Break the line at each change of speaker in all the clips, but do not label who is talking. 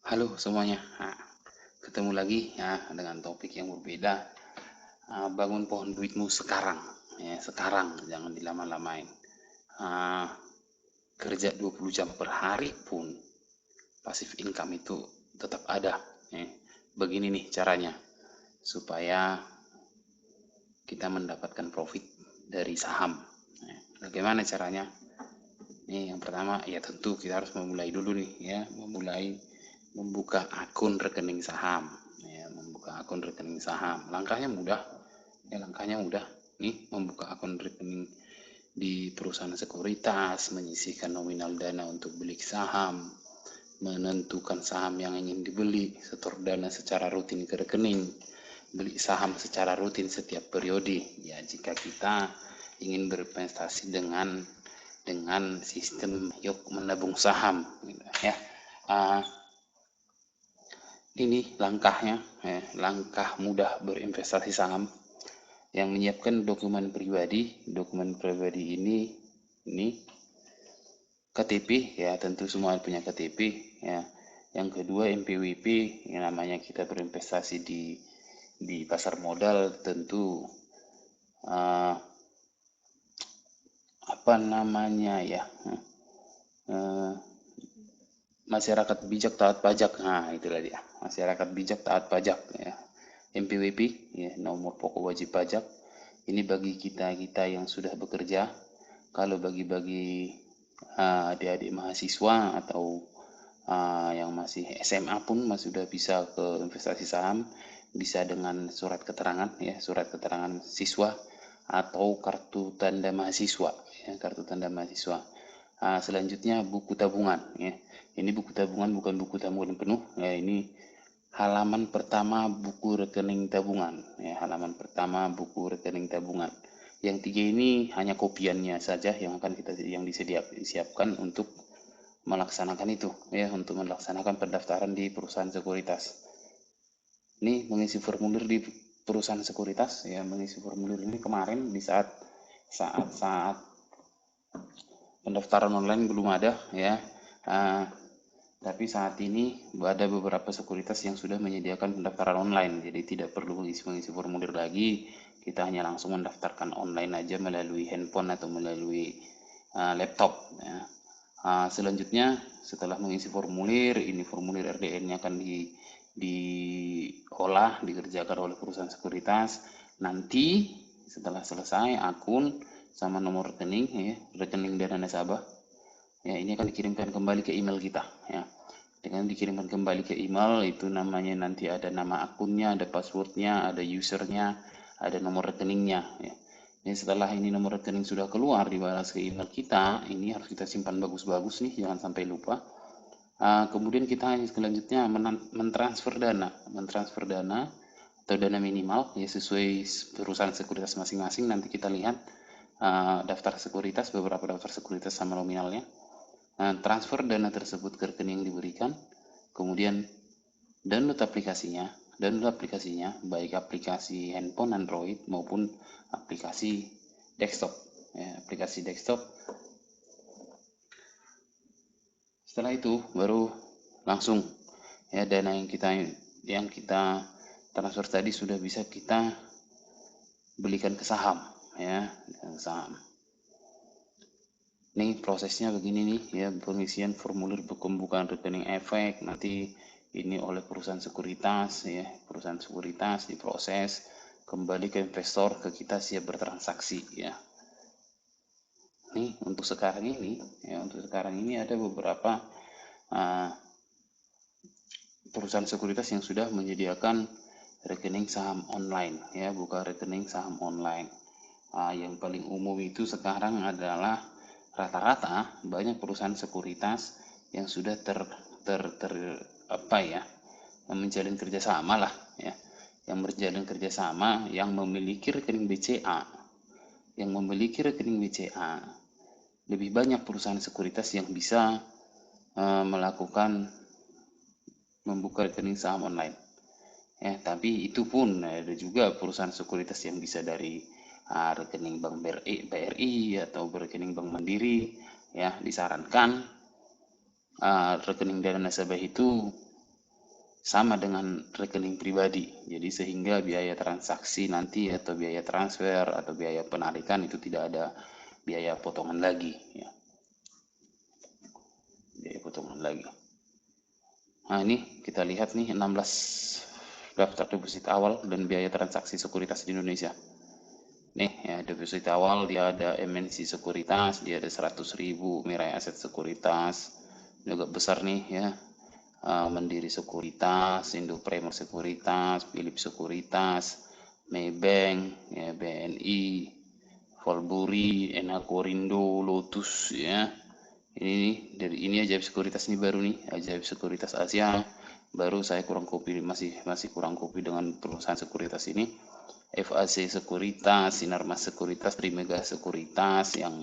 Halo semuanya, ketemu lagi ya dengan topik yang berbeda. Bangun pohon duitmu sekarang, ya sekarang, jangan dilama-lamain. Ah, Kerja 20 jam per hari pun pasif income itu tetap ada. Ya. Begini nih caranya, supaya kita mendapatkan profit dari saham. Ya. Bagaimana caranya? Nih yang pertama ya tentu kita harus memulai dulu nih ya, membuka akun rekening saham. Ya, membuka akun rekening saham. Langkahnya mudah. Nih membuka akun rekening di perusahaan sekuritas, menyisihkan nominal dana untuk beli saham, menentukan saham yang ingin dibeli, setor dana secara rutin ke rekening, beli saham secara rutin setiap periode. Ya, jika kita ingin berinvestasi dengan sistem yuk menabung saham, ya. Uh, ini langkahnya, ya, langkah mudah berinvestasi saham. Yang menyiapkan dokumen pribadi ini KTP, ya tentu semua punya KTP, ya. Yang kedua NPWP, yang namanya kita berinvestasi di pasar modal, tentu uh, apa namanya ya, masyarakat bijak taat pajak. Nah, itulah dia. Masyarakat bijak taat pajak, ya. NPWP, ya, nomor pokok wajib pajak. Ini bagi kita-kita yang sudah bekerja. Kalau bagi-bagi adik-adik mahasiswa atau yang masih SMA pun masih sudah bisa ke investasi saham, bisa dengan surat keterangan, ya, surat keterangan siswa atau kartu tanda mahasiswa, ya, kartu tanda mahasiswa. Selanjutnya buku tabungan, ya. Ini buku tabungan bukan buku tabungan penuh, ya, ini halaman pertama buku rekening tabungan, ya, halaman pertama buku rekening tabungan. Yang tiga ini hanya kopiannya saja yang akan disiapkan untuk melaksanakan itu, ya, untuk melaksanakan pendaftaran di perusahaan sekuritas. Ini mengisi formulir di perusahaan sekuritas, ya, mengisi formulir ini kemarin di saat pendaftaran online belum ada, ya. Tapi saat ini ada beberapa sekuritas yang sudah menyediakan pendaftaran online, jadi tidak perlu mengisi formulir lagi. Kita hanya langsung mendaftarkan online aja melalui handphone atau melalui laptop, ya. Selanjutnya setelah mengisi formulir, ini formulir RDN-nya akan diolah, dikerjakan oleh perusahaan sekuritas. Nanti setelah selesai akun sama nomor rekening, ya, rekening dana nasabah, ya, ini akan dikirimkan kembali ke email kita, ya. Dengan dikirimkan kembali ke email itu namanya nanti ada nama akunnya, ada passwordnya, ada usernya, ada nomor rekeningnya, ya. Ini setelah ini nomor rekening sudah keluar dibalas ke email kita, ini harus kita simpan bagus-bagus nih, jangan sampai lupa. Kemudian kita selanjutnya mentransfer dana atau dana minimal, ya, sesuai perusahaan sekuritas masing-masing. Nanti kita lihat daftar sekuritas, beberapa daftar sekuritas sama nominalnya. Transfer dana tersebut ke rekening yang diberikan, kemudian download aplikasinya, baik aplikasi handphone Android maupun aplikasi desktop, ya, aplikasi desktop. Setelah itu baru langsung, ya, dana yang kita transfer tadi sudah bisa kita belikan ke saham, ya, saham. Nih prosesnya begini nih, ya, pengisian formulir pembukaan rekening efek nanti ini oleh perusahaan sekuritas, ya, perusahaan sekuritas diproses kembali ke investor, ke kita siap bertransaksi, ya. Nih untuk sekarang ini ada beberapa perusahaan sekuritas yang sudah menyediakan rekening saham online, ya, buka rekening saham online. Yang paling umum itu sekarang adalah rata-rata banyak perusahaan sekuritas yang sudah menjalin kerjasama lah, ya, yang berjalin kerjasama, yang memiliki rekening BCA, lebih banyak perusahaan sekuritas yang bisa melakukan membuka rekening saham online, ya. Tapi itu pun ada juga perusahaan sekuritas yang bisa dari rekening bank BRI atau rekening bank Mandiri, ya. Disarankan rekening dana nasabah itu sama dengan rekening pribadi. Jadi sehingga biaya transaksi nanti atau biaya transfer atau biaya penarikan itu tidak ada biaya potongan lagi, ya. Biaya potongan lagi. Nah, ini kita lihat nih 16 daftar deposit awal dan biaya transaksi sekuritas di Indonesia. Nih ya, deposit awal dia ada MNC Sekuritas, dia ada 100.000, Mirai Aset Sekuritas, juga besar nih ya. Mandiri Sekuritas, Indo Premier Sekuritas, Philip Sekuritas, Maybank, ya, BNI, Volburi, Enakorindo, Lotus ya. Ini dari ini Ajaib Sekuritas ini baru nih, Ajaib Sekuritas Asia. Baru saya kurang kopi, masih kurang kopi dengan perusahaan sekuritas ini. FAC Sekuritas, Sinarmas Sekuritas, Trimega Sekuritas yang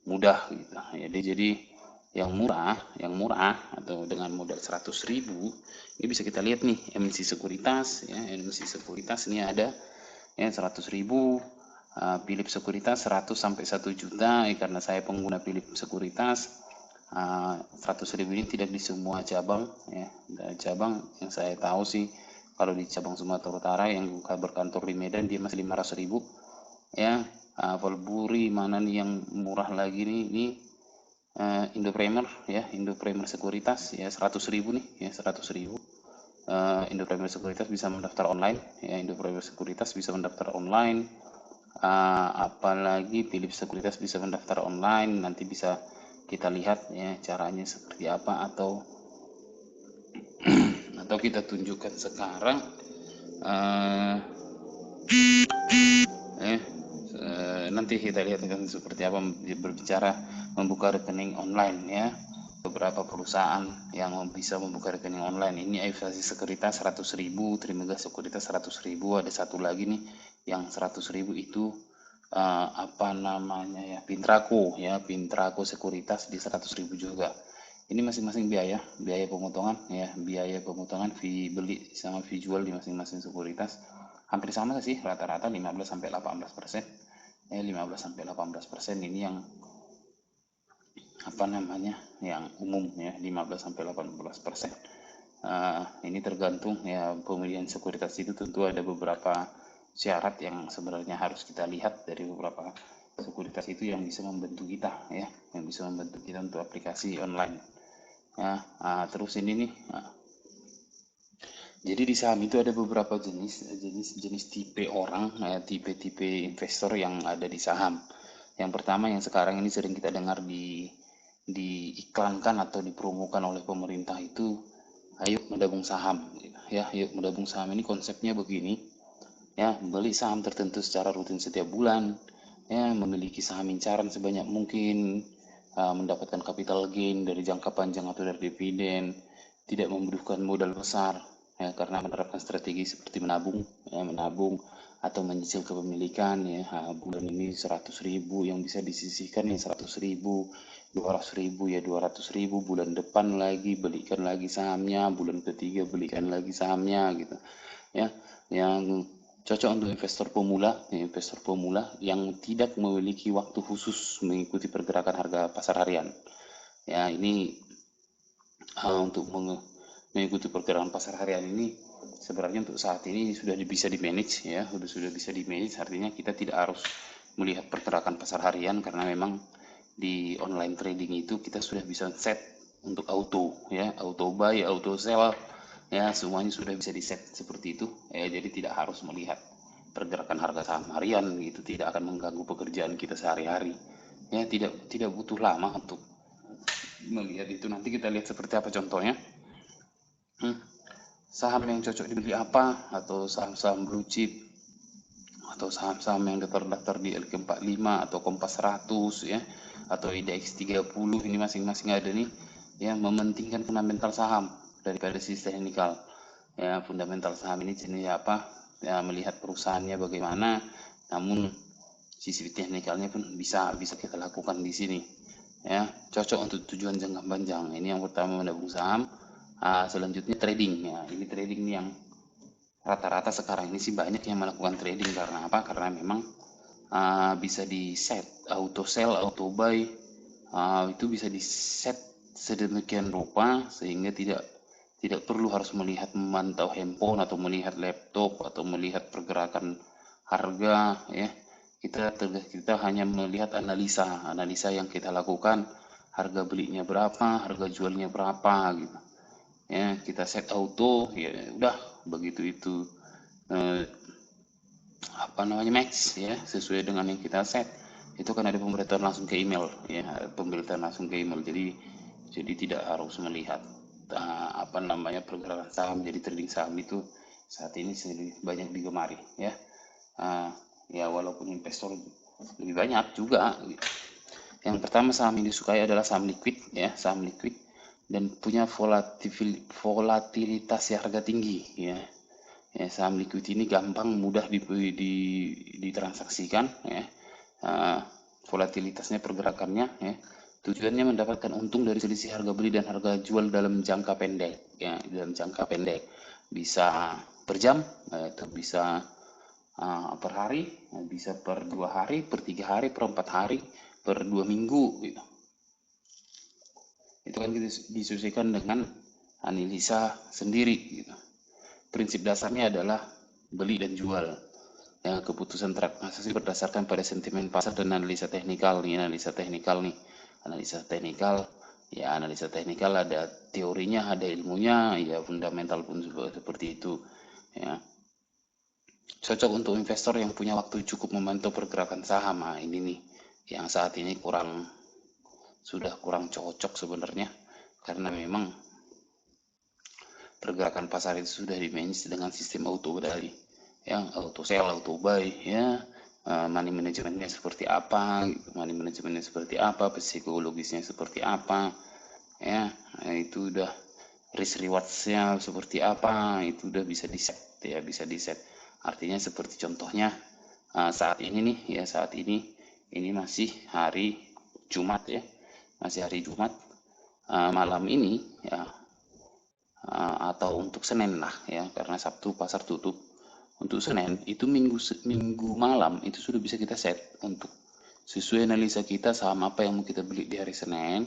mudah gitu. Jadi yang murah atau dengan modal 100.000 ini bisa kita lihat nih MNC Sekuritas ya. MNC Sekuritas ini ada ya 100.000, Philip Sekuritas 100 sampai 1 juta ya, karena saya pengguna Philip Sekuritas. 100.000 ini tidak di semua cabang ya. Cabang yang saya tahu sih kalau di cabang Sumatera Utara yang berkantor di Medan dia masih 500.000 ya. Volburi mana nih yang murah lagi nih, ini Indo Premier ya, Indo Premier Sekuritas ya 100.000 nih ya, 100.000. Indo Premier Sekuritas bisa mendaftar online ya, Indo Premier Sekuritas bisa mendaftar online. Apalagi Philip Sekuritas bisa mendaftar online, nanti bisa kita lihat ya caranya seperti apa, atau kita tunjukkan sekarang nanti kita lihat seperti apa berbicara membuka rekening online ya. Beberapa perusahaan yang bisa membuka rekening online ini FAC Sekuritas 100.000, Trimega Sekuritas 100.000, ada satu lagi nih yang 100.000 itu apa namanya ya, Pintraco ya, Pintraco Sekuritas di 100.000 juga. Ini masing-masing biaya pemotongan ya, biaya pemotongan fee beli sama fee jual di masing-masing sekuritas hampir sama sih, rata-rata 15 sampai 18%. 15 sampai 18% ini yang apa namanya yang umum ya, 15 sampai 18%. Ini tergantung ya, pemilihan sekuritas itu tentu ada beberapa syarat yang sebenarnya harus kita lihat dari beberapa sekuritas itu yang bisa membantu kita ya, yang bisa membantu kita untuk aplikasi online ya. Terus ini nih, jadi di saham itu ada beberapa jenis tipe orang ya, tipe investor yang ada di saham. Yang pertama yang sekarang ini sering kita dengar diiklankan atau dipromokan oleh pemerintah itu, ayo menabung saham ya. Ayo menabung saham ini konsepnya begini ya, beli saham tertentu secara rutin setiap bulan ya, memiliki saham incaran sebanyak mungkin, mendapatkan capital gain dari jangka panjang atau dari dividen, tidak membutuhkan modal besar ya, karena menerapkan strategi seperti menabung ya, menabung atau menyicil kepemilikan ya. Bulan ini 100.000 yang bisa disisihkan ya 100.000, 200.000 ya 200.000, bulan depan lagi belikan lagi sahamnya, bulan ketiga belikan lagi sahamnya gitu ya. Yang cocok untuk investor pemula yang tidak memiliki waktu khusus mengikuti pergerakan harga pasar harian ya. Ini untuk mengikuti pergerakan pasar harian ini sebenarnya untuk saat ini sudah bisa di manage ya, sudah bisa di manage, artinya kita tidak harus melihat pergerakan pasar harian karena memang di online trading itu kita sudah bisa set untuk auto ya, auto buy, auto sell ya, semuanya sudah bisa di set seperti itu ya. Jadi tidak harus melihat pergerakan harga saham harian, itu tidak akan mengganggu pekerjaan kita sehari-hari ya, tidak butuh lama untuk melihat itu. Nanti kita lihat seperti apa contohnya. Saham yang cocok dibeli apa, atau saham-saham blue chip atau saham-saham yang terdaftar di LQ45 atau Kompas 100 ya, atau IDX 30, ini masing-masing ada nih ya. Mementingkan fundamental saham daripada sisi teknikal ya. Fundamental saham ini jenis apa ya, melihat perusahaannya bagaimana, namun sisi teknikalnya pun bisa kita lakukan di sini ya, cocok untuk tujuan jangka panjang. Ini yang pertama, menabung saham. Selanjutnya trading ya, ini trading yang rata-rata sekarang ini sih banyak yang melakukan trading. Karena apa? Karena memang bisa di set auto sell, auto buy, itu bisa di set sedemikian rupa sehingga tidak Tidak perlu harus melihat memantau handphone atau melihat laptop atau melihat pergerakan harga ya. Kita hanya melihat analisa yang kita lakukan, harga belinya berapa, harga jualnya berapa gitu. Ya, kita set auto ya udah begitu itu match ya sesuai dengan yang kita set, itu kan ada pemberitahuan langsung ke email ya, pemberitahuan langsung ke email. Jadi tidak harus melihat pergerakan saham. Jadi trading saham itu saat ini banyak digemari ya. Ya walaupun investor lebih banyak juga. Yang pertama saham yang disukai adalah saham liquid ya, saham liquid dan punya volatilitas harga tinggi ya. Ya, saham liquid ini gampang, mudah ditransaksikan ya. Volatilitasnya, pergerakannya ya. Tujuannya mendapatkan untung dari selisih harga beli dan harga jual dalam jangka pendek ya, dalam jangka pendek. Bisa per jam atau bisa per hari, bisa per 2 hari, per 3 hari, per 4 hari, per 2 minggu gitu. Itu kan disesuaikan dengan analisa sendiri gitu. Prinsip dasarnya adalah beli dan jual. Ya, keputusan transaksi berdasarkan pada sentimen pasar dan analisa teknikal nih. Analisa teknikal ada teorinya, ada ilmunya, ya fundamental pun seperti itu. Ya. Cocok untuk investor yang punya waktu cukup memantau pergerakan saham. Nah, ini nih yang saat ini sudah kurang cocok sebenarnya, karena memang pergerakan pasar itu sudah di-manage dengan sistem auto tadi, yang auto sell, auto buy ya. Money manajemennya seperti apa, psikologisnya seperti apa ya. Itu udah risk rewardsnya seperti apa, itu udah bisa di set ya, bisa di set. Artinya seperti contohnya saat ini nih ya, saat ini masih hari Jumat ya, masih hari Jumat. Malam ini ya, atau untuk Senin lah ya, karena Sabtu pasar tutup. Untuk Senin itu minggu malam itu sudah bisa kita set untuk sesuai analisa kita saham apa yang mau kita beli di hari Senin,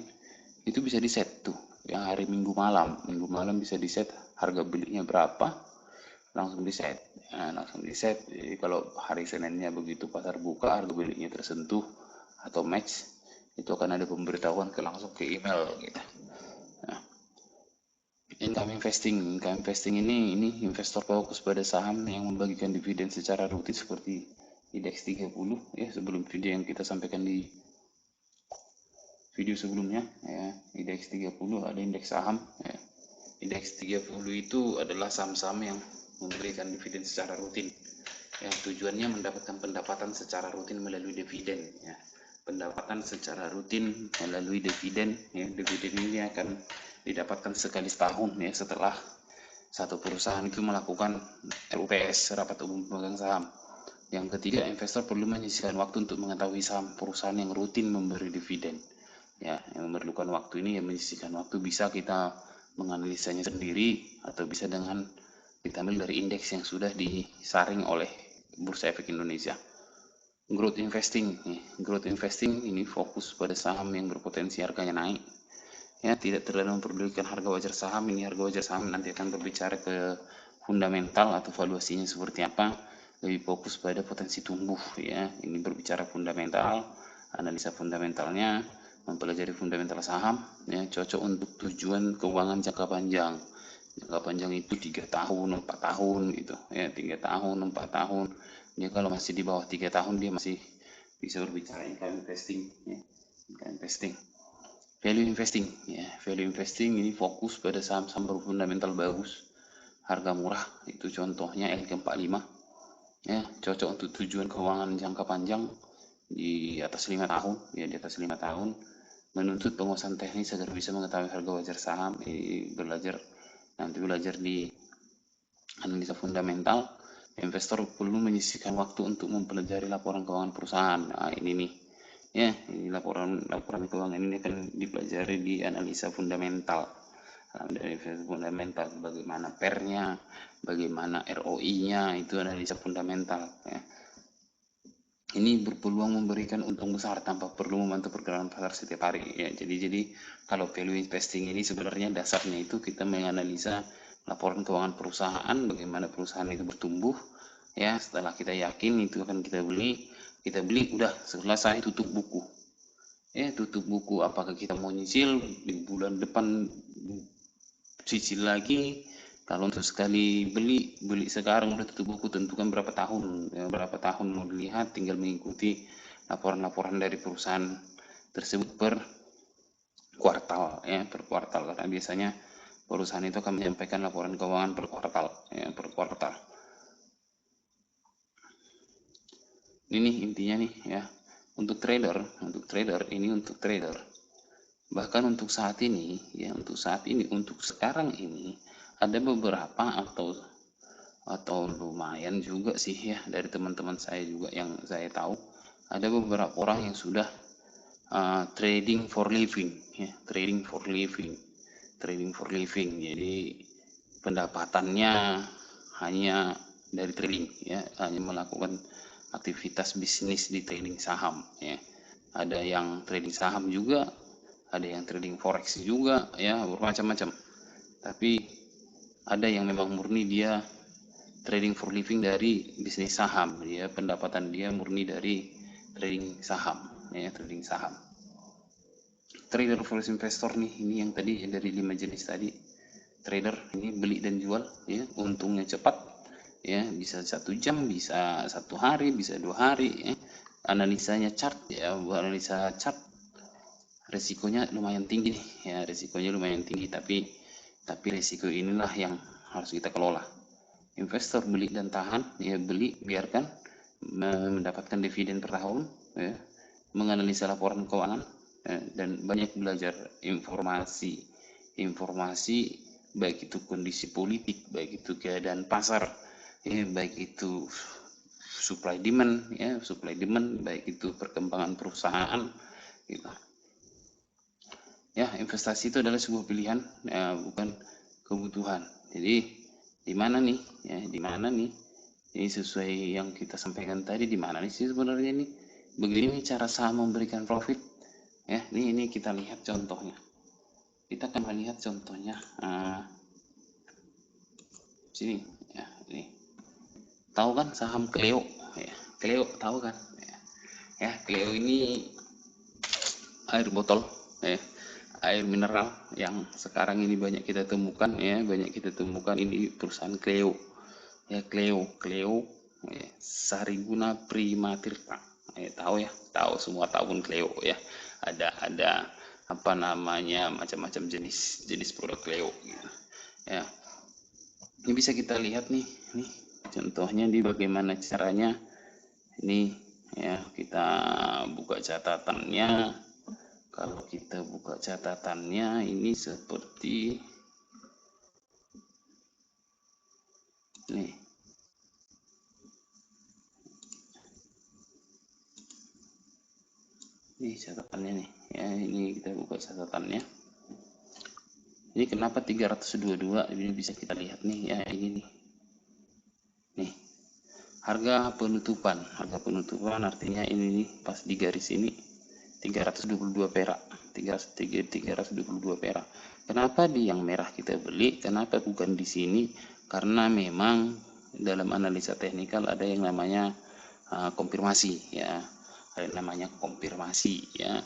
itu bisa di set tuh. Yang hari minggu malam bisa di set harga belinya berapa, langsung di set. Jadi kalau hari Seninnya begitu pasar buka harga belinya tersentuh atau match, itu akan ada pemberitahuan langsung ke email gitu. Nah, income investing ini investor fokus pada saham yang membagikan dividen secara rutin seperti indeks 30 ya, sebelum video yang kita sampaikan di video sebelumnya ya. Indeks 30 ada indeks saham ya. Indeks 30 itu adalah saham-saham yang memberikan dividen secara rutin, yang tujuannya mendapatkan pendapatan secara rutin melalui dividen ya. Pendapatan secara rutin melalui dividen ya. Dividen ini akan didapatkan sekali setahun ya, setelah satu perusahaan itu melakukan RUPS, rapat umum pemegang saham. Yang ketiga, investor perlu menyisihkan waktu untuk mengetahui saham perusahaan yang rutin memberi dividen ya. Yang memerlukan waktu ini, yang menyisihkan waktu, bisa kita menganalisanya sendiri atau bisa dengan kita ambil dari indeks yang sudah disaring oleh Bursa Efek Indonesia. Growth investing ini fokus pada saham yang berpotensi harganya naik ya, tidak terlalu memperdulikan harga wajar saham. Ini harga wajar saham nanti akan berbicara ke fundamental atau valuasinya seperti apa, lebih fokus pada potensi tumbuh ya. Ini berbicara fundamental, analisa fundamentalnya, mempelajari fundamental saham ya, cocok untuk tujuan keuangan jangka panjang. Jangka panjang itu 3 tahun 4 tahun gitu ya, 3 tahun 4 tahun. Dia kalau masih di bawah 3 tahun dia masih bisa berbicara income investing ya. Income investing. Value investing ini fokus pada saham-saham berfundamental bagus, harga murah. Itu contohnya LQ45 ya, cocok untuk tujuan keuangan jangka panjang di atas 5 tahun ya, di atas 5 tahun. Menuntut penguasaan teknis agar bisa mengetahui harga wajar saham. Belajar di analisa fundamental. Investor perlu menyisihkan waktu untuk mempelajari laporan keuangan perusahaan. Nah, ini nih ya, ini laporan keuangan ini akan dipelajari di analisa fundamental. Dari fundamental, bagaimana PER-nya, bagaimana ROI-nya, itu analisa fundamental ya. ini berpeluang memberikan untung besar tanpa perlu memantau pergerakan pasar setiap hari ya. Jadi kalau value investing ini sebenarnya dasarnya itu kita menganalisa laporan keuangan perusahaan, bagaimana perusahaan itu bertumbuh ya. Setelah kita yakin itu akan kita beli udah selesai, tutup buku ya. Tutup buku, apakah kita mau nyicil di bulan depan, cicil lagi. Kalau untuk sekali beli sekarang udah tutup buku, tentukan berapa tahun ya, berapa tahun mau dilihat, tinggal mengikuti laporan-laporan dari perusahaan tersebut per kuartal ya, per kuartal, karena biasanya perusahaan itu akan menyampaikan laporan keuangan per kuartal ya, per kuartal. Ini intinya nih ya, untuk trader ini untuk trader. Bahkan untuk saat ini ya, untuk sekarang ini ada beberapa atau lumayan juga sih ya, dari teman-teman saya juga yang saya tahu ada beberapa orang yang sudah trading for living ya, trading for living. Jadi pendapatannya hanya dari trading ya, hanya melakukan aktivitas bisnis di trading saham ya. Ada yang trading saham juga, ada yang trading forex juga ya, bermacam-macam. Tapi ada yang memang murni dia trading for living dari bisnis saham, dia pendapatan dia murni dari trading saham ya, trading saham. Trader forex investor nih, ini yang tadi dari 5 jenis tadi. Trader ini beli dan jual ya, untungnya cepat ya, bisa 1 jam, bisa 1 hari, bisa 2 hari ya. Analisanya chart ya, analisa chart resikonya lumayan tinggi nih ya, resikonya lumayan tinggi, tapi resiko inilah yang harus kita kelola. Investor beli dan tahan ya, beli biarkan mendapatkan dividen per tahun ya, menganalisa laporan keuangan ya, dan banyak belajar informasi baik itu kondisi politik, baik itu keadaan pasar ya, baik itu supply demand, baik itu perkembangan perusahaan gitu. Ya, investasi itu adalah sebuah pilihan ya, bukan kebutuhan. Jadi di mana nih ya, ini sesuai yang kita sampaikan tadi, di mana nih sih sebenarnya nih, begini cara saham memberikan profit ya. Ini kita lihat contohnya, kita akan melihat contohnya sini ya. Ini tahu kan saham Cleo ya, Cleo tahu kan ya, Cleo ini air botol ya, air mineral yang sekarang ini banyak kita temukan ya, ini perusahaan Cleo ya, Cleo ya, Sariguna Primatirta ya, tahu semua tahun Cleo ya, ada apa namanya, macam-macam jenis produk Cleo gitu ya. Ini bisa kita lihat nih contohnya di bagaimana caranya ini ya, kita buka catatannya. Kalau kita buka catatannya ini seperti nih. Ini catatannya nih ya, ini kita buka catatannya. Ini kenapa 322, ini bisa kita lihat nih ya, ini nih harga penutupan artinya ini nih, pas di garis ini 322 perak, 322 perak. Kenapa di yang merah kita beli, kenapa bukan di sini? Karena memang dalam analisa teknikal ada yang namanya konfirmasi ya, ada yang namanya konfirmasi ya.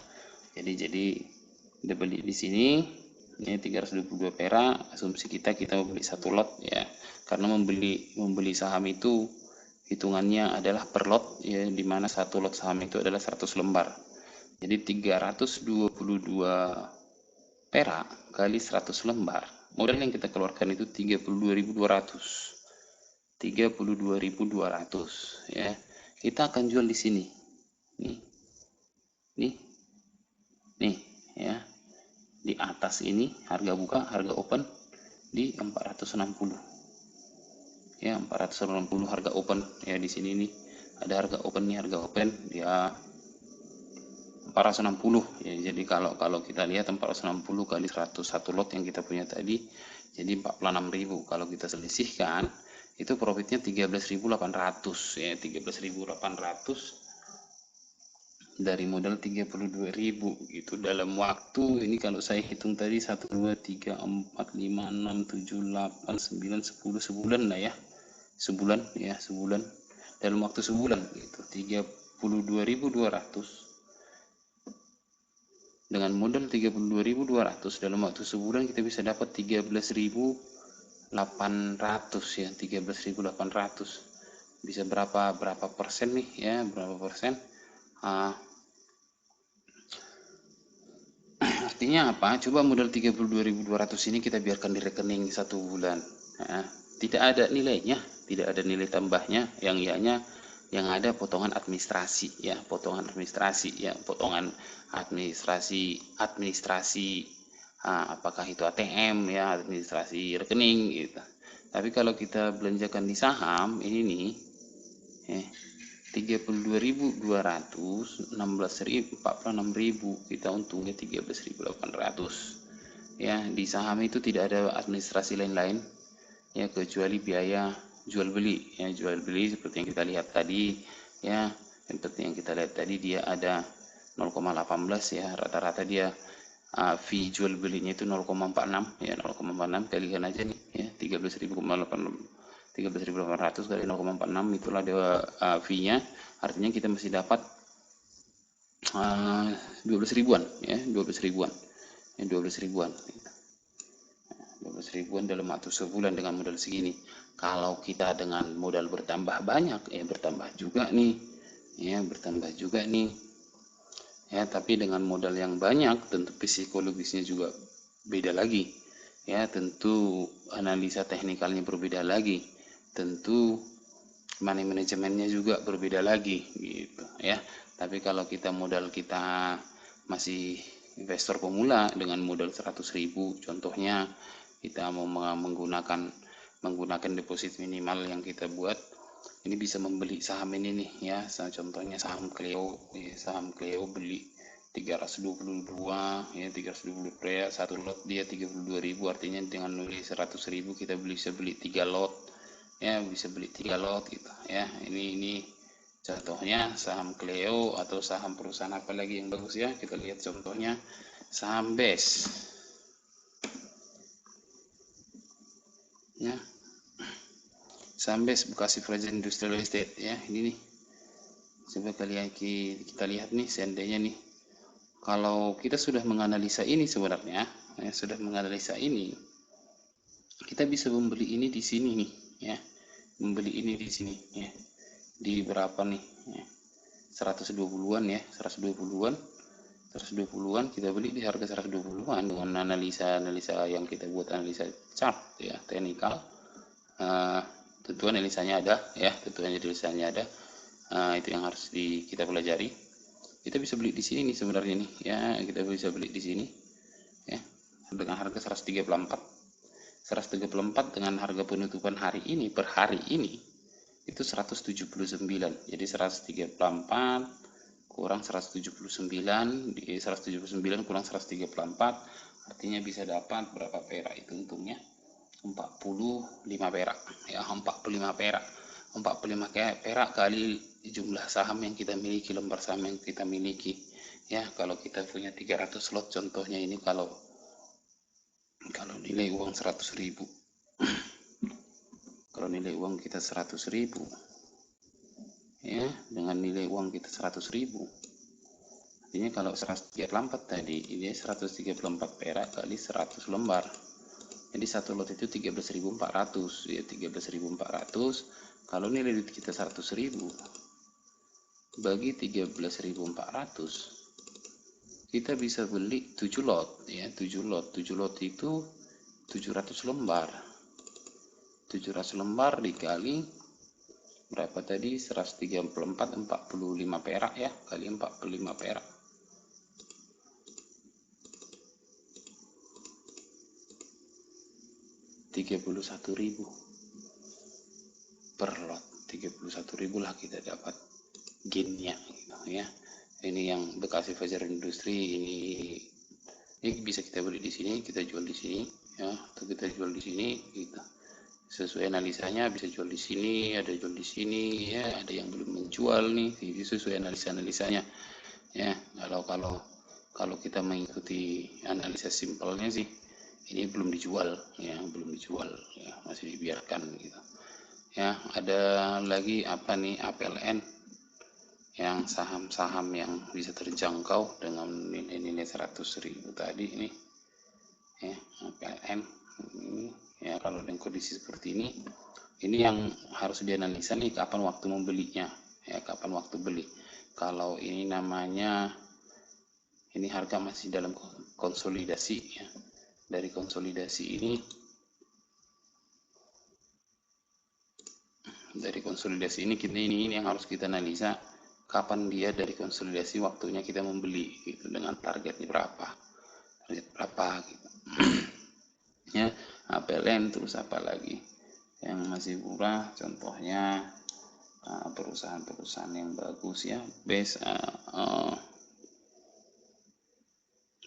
Jadi kita beli di sini ini 322 perak, asumsi kita membeli 1 lot ya, karena membeli saham itu hitungannya adalah per lot ya, dimana 1 lot saham itu adalah 100 lembar. Jadi 322 perak kali 100 lembar, modal yang kita keluarkan itu 32.200 ya. Kita akan jual di sini nih ya, di atas ini harga buka, harga open di 460 ya, 460 harga open ya. Di sini nih ada harga open nih, harga open dia 460 ya. Jadi kalau kita lihat 460 kali 101 lot yang kita punya tadi, jadi 46.000. Kalau kita selisihkan itu profitnya 13.800 ya, 13.800 dari modal 32.000 gitu dalam waktu ini. Kalau saya hitung tadi 1 2 3 4 5 6 7 8 9 10 sebulan lah ya, sebulan dalam waktu sebulan gitu 32.200 dengan modal 32.200 dalam waktu sebulan kita bisa dapat 13.800 ya, 13.800. Bisa berapa persen nih ya, berapa persen? Artinya apa? Coba modal 32.200 ini kita biarkan di rekening 1 bulan. Nah, tidak ada nilainya, tidak ada nilai tambahnya, yang ianya yang ada potongan administrasi ya, potongan administrasi apakah itu ATM ya, administrasi rekening gitu. Tapi kalau kita belanjakan di saham ini nih 32.200, 16.000, 46.000, kita untungnya 13.800 ya. Di saham itu tidak ada administrasi lain-lain ya, kecuali biaya jual beli ya, jual beli seperti yang kita lihat tadi ya, seperti yang kita lihat tadi dia ada 0,18 ya, rata-rata dia fee jual belinya itu 0,46 ya, 0,46 kalikan aja nih ya, 13.800 kali 0,46 itulah dia fee-nya. Artinya kita masih dapat 12 ribuan ya, 12 ribuan ya, 12 ribuan 12 ribuan dalam waktu sebulan dengan modal segini. Kalau kita dengan modal bertambah banyak ya, bertambah juga nih ya, bertambah juga nih ya. Tapi dengan modal yang banyak tentu psikologisnya juga beda lagi ya, tentu analisa teknikalnya berbeda lagi, tentu money manajemennya juga berbeda lagi gitu ya. Tapi kalau kita modal kita masih investor pemula dengan modal 100.000 contohnya, kita mau menggunakan deposit minimal yang kita buat ini, bisa membeli saham ini nih ya, contohnya saham Cleo ya, saham Cleo beli 322 ya, 320 per satu lot dia 32.000, artinya dengan nilai 100.000 kita bisa beli 3 lot ya, bisa beli 3 lot gitu ya. Ini contohnya saham Cleo, atau saham perusahaan apa lagi yang bagus ya, kita lihat contohnya saham BES ya, saham BES Bekasi Fraser Industrial Estate ya. Ini nih, coba kalian kita lihat nih, seandainya nih kalau kita sudah menganalisa ini sebenarnya ya, sudah menganalisa ini, kita bisa membeli ini di sini nih ya, membeli ini di sini ya, di berapa nih ya, 120-an ya, 120-an kita beli di harga 120-an dengan analisa yang kita buat, analisa chart ya, teknikal. Tentu analisanya ada ya, ada. Itu yang harus kita pelajari. Kita bisa beli di sini nih sebenarnya nih ya, kita bisa beli di sini ya dengan harga 134 dengan harga penutupan hari ini, per hari ini itu 179. Jadi 134 kurang 179, di 179 kurang 134 artinya bisa dapat berapa perak itu untungnya? 45 perak ya, 45 perak kali jumlah saham yang kita miliki, lembar saham yang kita miliki ya. Kalau kita punya 300 lot contohnya ini, kalau nilai uang 100.000, kalau nilai uang kita 100.000 ya, dengan nilai uang kita 100.000, artinya kalau 134 tadi ini 134 perak kali 100 lembar, jadi satu lot itu 13.400 ya, 13.400. Kalau nilai duit kita 100.000 bagi 13.400, kita bisa beli 7 lot ya, 7 lot itu 700 lembar. 700 lembar dikali berapa tadi? 134, 45 perak ya, kali 45 perak. 31.000 per lot, 31.000 lah kita dapat gainnya gitu ya. Ini yang Bekasi Fraser Industri ini bisa kita beli di sini, kita jual di sini ya, atau kita jual di sini gitu. Sesuai analisanya bisa jual di sini, ada jual di sini ya, ada yang belum menjual nih, jadi sesuai analisanya. ya. Kalau kita mengikuti analisa simpelnya sih, ini belum dijual ya, masih dibiarkan gitu ya. Ada lagi apa nih, APLN, yang saham-saham yang bisa terjangkau dengan nilai-nilai 100.000 tadi ini ya. APLN ini ya, kalau dengan kondisi seperti ini yang harus dianalisa nih, kapan waktu membelinya ya, kapan waktu beli. Kalau ini namanya, ini harga masih dalam konsolidasi ya. Dari konsolidasi ini ini yang harus kita analisa, kapan dia dari konsolidasi waktunya kita membeli gitu, dengan targetnya berapa gitu. Ya, APLN. Terus apa lagi yang masih murah, contohnya perusahaan-perusahaan yang bagus ya, base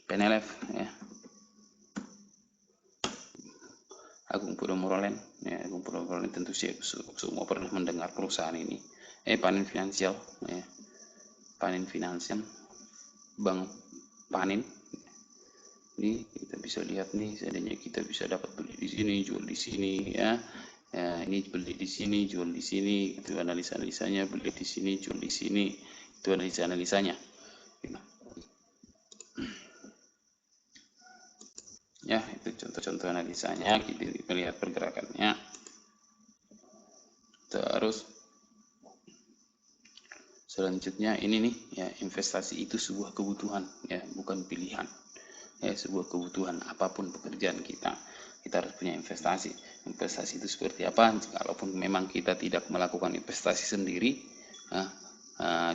PNLF ya, Agung Podomoro Land ya. Agung Podomoro Land tentu semua pernah mendengar perusahaan ini. Panin Finansial ya, Panin Finansial, Bank Panin. Ini kita bisa lihat nih, seandainya kita bisa dapat beli di sini, jual di sini ya. Ini beli di sini, jual di sini, itu analisa-analisanya. Beli di sini, jual di sini, itu analisa-analisanya. Ya, itu contoh-contoh analisanya, kita melihat pergerakannya. Terus selanjutnya ini nih ya, investasi itu sebuah kebutuhan ya, bukan pilihan ya, sebuah kebutuhan. Apapun pekerjaan kita harus punya investasi. Investasi itu seperti apa? Kalaupun memang kita tidak melakukan investasi sendiri,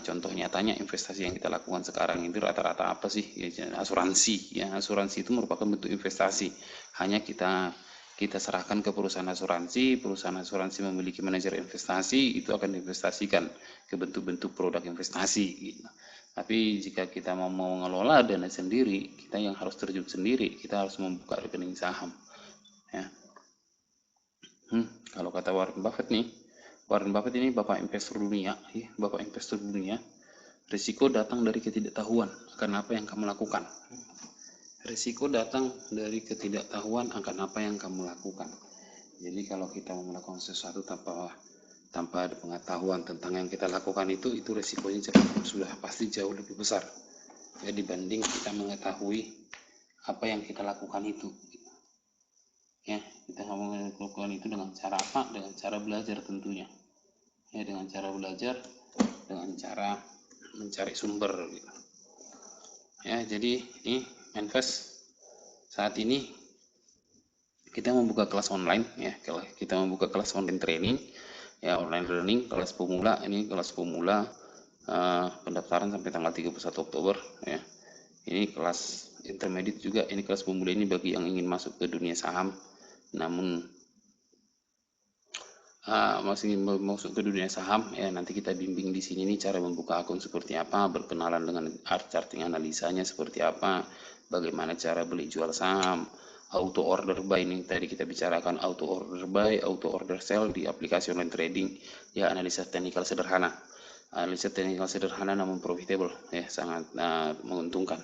contoh nyatanya investasi yang kita lakukan sekarang itu rata-rata apa sih ya? Asuransi ya. Asuransi itu merupakan bentuk investasi. Hanya kita serahkan ke perusahaan asuransi memiliki manajer investasi, itu akan diinvestasikan ke bentuk-bentuk produk investasi gitu. Tapi jika kita mau mengelola dana sendiri, kita yang harus terjun sendiri, kita harus membuka rekening saham ya. Kalau kata Warren Buffett ini bapak investor dunia ya, bapak investor dunia. Risiko datang dari ketidaktahuan akan apa yang kamu lakukan. Risiko datang dari ketidaktahuan akan apa yang kamu lakukan. Jadi kalau kita mau melakukan sesuatu tanpa ada pengetahuan tentang yang kita lakukan, itu risikonya sudah pasti jauh lebih besar ya, dibanding kita mengetahui apa yang kita lakukan itu ya. Kita melakukan itu dengan cara apa? Dengan cara belajar tentunya ya, dengan cara belajar, dengan cara mencari sumber gitu ya. Jadi ini Manfest saat ini kita membuka kelas online ya, kita membuka kelas online training ya, online learning, kelas pemula. Ini kelas pemula, pendaftaran sampai tanggal 31 Oktober ya. Ini kelas intermediate juga, ini kelas pemula ini bagi yang ingin masuk ke dunia saham namun masih masuk ke dunia saham ya. Nanti kita bimbing di sini nih, cara membuka akun seperti apa, berkenalan dengan charting analisanya seperti apa, bagaimana cara beli jual saham, auto order buy. Ini tadi kita bicarakan auto order buy, auto order sell di aplikasi online trading ya. Analisa teknikal sederhana namun profitable ya, sangat menguntungkan.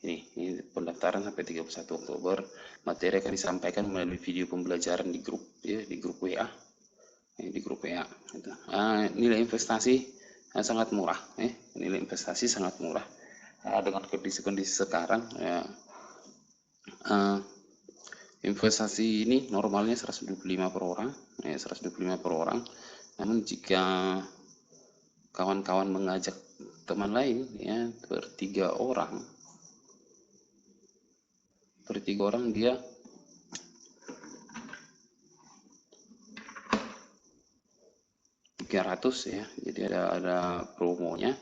Ini pendaftaran sampai 31 Oktober. Materi akan disampaikan melalui video pembelajaran di grup ya, di grup WA. Gitu. Nilai investasi sangat murah nilai investasi sangat murah dengan kondisi sekarang ya. Investasi ini normalnya 125 per orang ya, 125 per orang. Namun jika kawan-kawan mengajak teman lain ya, per tiga orang dia 300 ya. Jadi ada promonya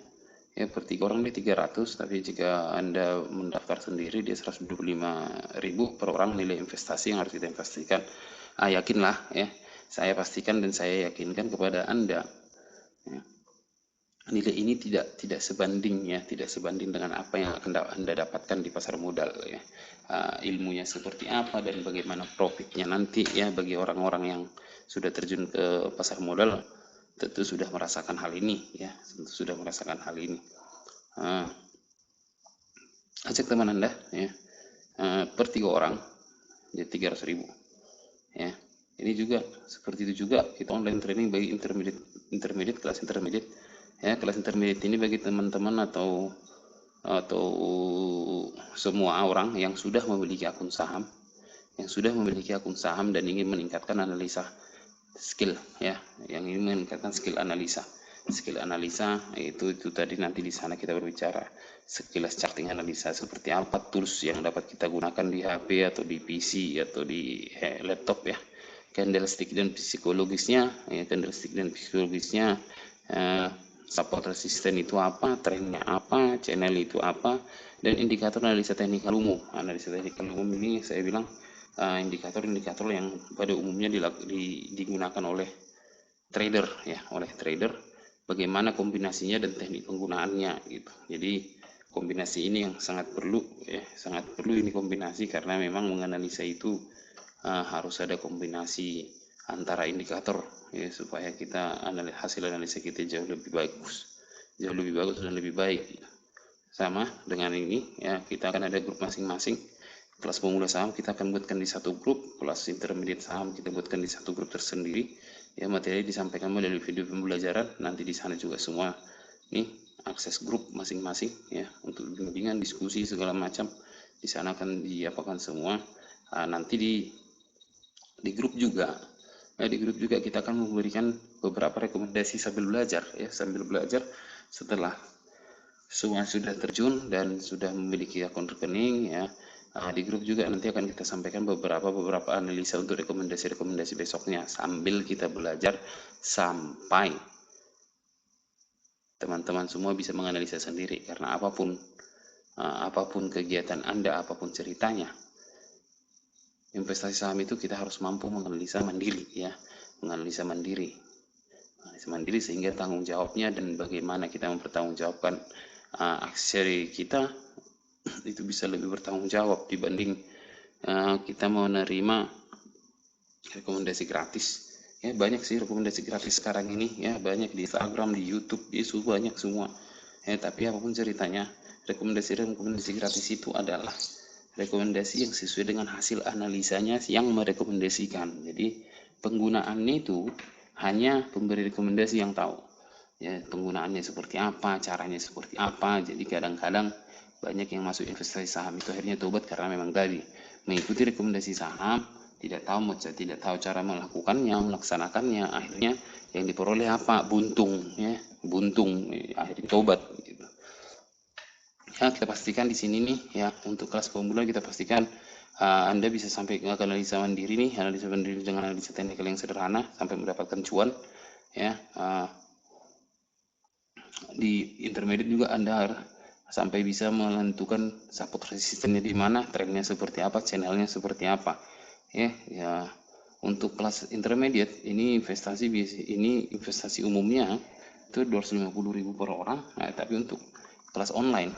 ya, per 3 orang dia 300. Tapi jika Anda mendaftar sendiri dia 125.000 per orang nilai investasi yang harus kita investasikan. Yakinlah ya, saya pastikan dan saya yakinkan kepada Anda ya, nilai ini tidak sebanding dengan apa yang akan Anda dapatkan di pasar modal ya. Ilmunya seperti apa dan bagaimana profitnya nanti ya, bagi orang-orang yang sudah terjun ke pasar modal tentu sudah merasakan hal ini ya, ajak teman Anda ya, per 3 orang jadi 300.000 ya. Ini juga seperti itu juga, kita online training bagi intermediate kelas intermediate ya. Kelas intermediate ini bagi teman-teman atau semua orang yang sudah memiliki akun saham, dan ingin meningkatkan analisa skill ya, yang ingin meningkatkan skill analisa. Itu tadi nanti di sana kita berbicara sekilas charting analisa seperti apa, tools yang dapat kita gunakan di HP atau di PC atau di laptop ya. Candlestick dan psikologisnya support resisten itu apa, trennya apa, channel itu apa, dan indikator analisa teknikal umum. Analisa teknikal umum ini saya bilang indikator-indikator yang pada umumnya digunakan oleh trader ya, bagaimana kombinasinya dan teknik penggunaannya gitu. Jadi kombinasi ini yang sangat perlu ini kombinasi, karena memang menganalisa itu harus ada kombinasi antara indikator ya, supaya kita hasil analisa kita jauh lebih bagus dan lebih baik. Sama dengan ini ya, kita akan ada grup masing-masing. Kelas pemula saham kita akan buatkan di satu grup, kelas intermediate saham kita buatkan di satu grup tersendiri ya. Materi disampaikan melalui video pembelajaran, nanti di sana juga semua nih akses grup masing-masing ya, untuk bimbingan, diskusi segala macam di sana akan diapakan semua. Nanti di grup juga kita akan memberikan beberapa rekomendasi sambil belajar setelah semua sudah terjun dan sudah memiliki akun rekening ya. Di grup juga nanti akan kita sampaikan beberapa analisa untuk rekomendasi besoknya, sambil kita belajar sampai teman-teman semua bisa menganalisa sendiri. Karena apapun kegiatan Anda, apapun ceritanya, investasi saham itu kita harus mampu menganalisa mandiri ya, menganalisa mandiri sehingga tanggung jawabnya dan bagaimana kita mempertanggungjawabkan aksi kita itu bisa lebih bertanggung jawab dibanding kita menerima rekomendasi gratis ya. Banyak sih rekomendasi gratis sekarang ini ya, banyak di Instagram, di YouTube, itu banyak semua ya. Tapi apapun ceritanya, rekomendasi gratis itu adalah rekomendasi yang sesuai dengan hasil analisanya yang merekomendasikan. Jadi penggunaannya itu hanya pemberi rekomendasi yang tahu ya, penggunaannya seperti apa, caranya seperti apa. Jadi kadang-kadang banyak yang masuk investasi saham itu akhirnya tobat karena memang tadi mengikuti rekomendasi saham, tidak tahu cara melaksanakannya, akhirnya yang diperoleh apa, buntung akhirnya tobat gitu. Ya, kita pastikan di sini nih ya, untuk kelas pemula kita pastikan Anda bisa sampai ke analisa mandiri dengan analisa teknikal yang sederhana sampai mendapatkan cuan ya. Di intermediate juga Anda sampai bisa menentukan support resistennya di mana, trennya seperti apa, channelnya seperti apa ya. Untuk kelas intermediate ini investasi umumnya itu 250.000 per orang. Nah, tapi untuk kelas online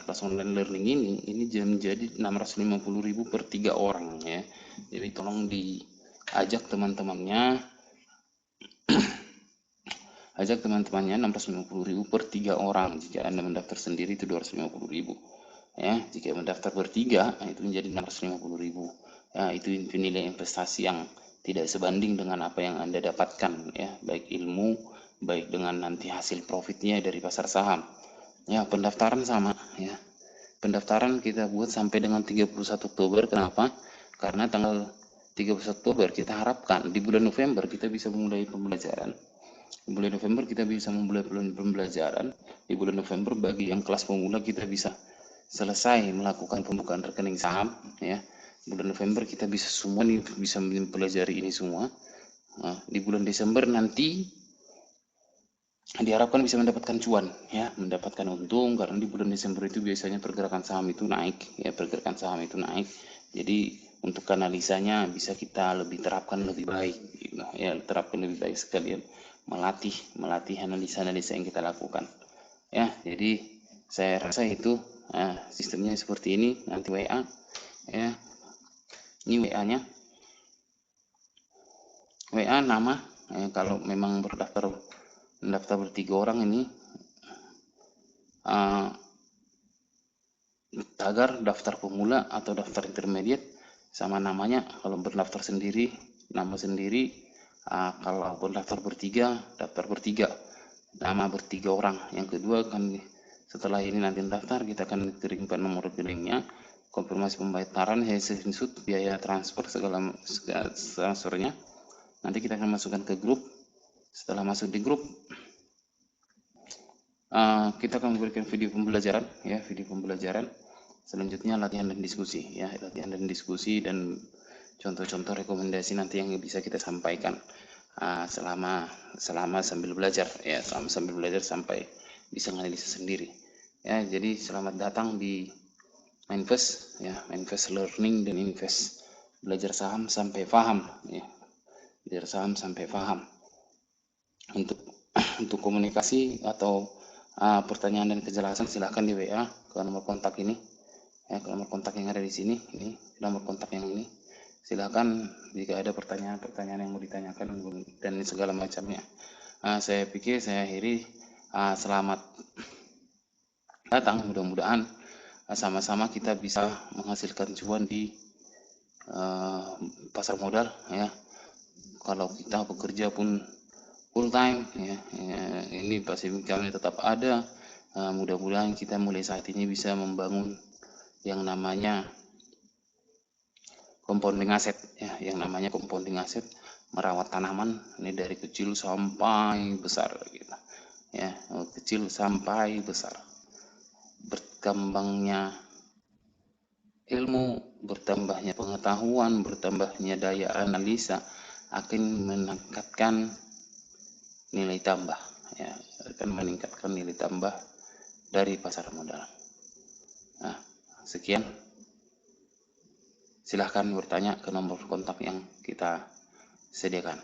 learning ini menjadi 650.000 per 3 orang ya. Jadi tolong diajak teman-temannya 650.000 per 3 orang. Jika Anda mendaftar sendiri itu 250.000 ya. Jika mendaftar bertiga itu menjadi 650.000 ya. Itu nilai investasi yang tidak sebanding dengan apa yang Anda dapatkan ya, baik ilmu, baik dengan nanti hasil profitnya dari pasar saham ya. Pendaftaran sama ya, pendaftaran kita buat sampai dengan 31 Oktober. Kenapa? Karena tanggal 31 Oktober kita harapkan di bulan November kita bisa memulai pembelajaran. Di bulan November kita bisa memulai pembelajaran. Di bulan November bagi yang kelas pemula kita bisa selesai melakukan pembukaan rekening saham ya. Bulan November kita bisa semua nih, bisa mempelajari ini semua. Nah, di bulan Desember nanti diharapkan bisa mendapatkan cuan ya, mendapatkan untung, karena di bulan Desember itu biasanya pergerakan saham itu naik. Jadi untuk analisanya bisa kita lebih terapkan lebih baik gitu, ya, sekalian melatih analisa yang kita lakukan ya. Jadi saya rasa itu sistemnya seperti ini. Nanti WA ya, ini WA-nya, nama kalau memang mendaftar bertiga orang ini tagar daftar pemula atau daftar intermediate sama namanya. Kalau berdaftar sendiri, nama sendiri. Kalau berdaftar bertiga, daftar bertiga, nama bertiga orang. Yang kedua kan setelah ini nanti daftar, kita akan kirimkan nomor rekeningnya, konfirmasi pembayaran, screenshot biaya transfer segala transfernya. Nanti kita akan masukkan ke grup. Setelah masuk di grup, kita akan memberikan video pembelajaran, ya, video pembelajaran. Selanjutnya latihan dan diskusi, ya, latihan dan diskusi dan contoh-contoh rekomendasi nanti yang bisa kita sampaikan selama sambil belajar, ya, sambil belajar sampai bisa menganalisa sendiri, ya. Jadi selamat datang di Mindfast, ya, Mindfast Learning dan Invest, belajar saham sampai paham, ya, belajar saham sampai paham. Untuk komunikasi atau pertanyaan dan kejelasan silahkan di WA ke nomor kontak ini, ya, ke nomor kontak yang ada di sini. Ini nomor kontak yang ini. Silahkan jika ada pertanyaan-pertanyaan yang mau ditanyakan dan segala macamnya. Saya pikir saya akhiri. Selamat datang, mudah-mudahan sama-sama kita bisa menghasilkan cuan di pasar modal, ya. Kalau kita bekerja pun full time, ya, ini pasti kami tetap ada. Mudah-mudahan kita mulai saat ini bisa membangun yang namanya compounding aset, ya, yang namanya compounding aset, merawat tanaman ini dari kecil sampai besar, gitu, ya, kecil sampai besar. Berkembangnya ilmu, bertambahnya pengetahuan, bertambahnya daya analisa akan meningkatkan nilai tambah, ya, akan meningkatkan nilai tambah dari pasar modal. Nah, sekian. Silahkan bertanya ke nomor kontak yang kita sediakan.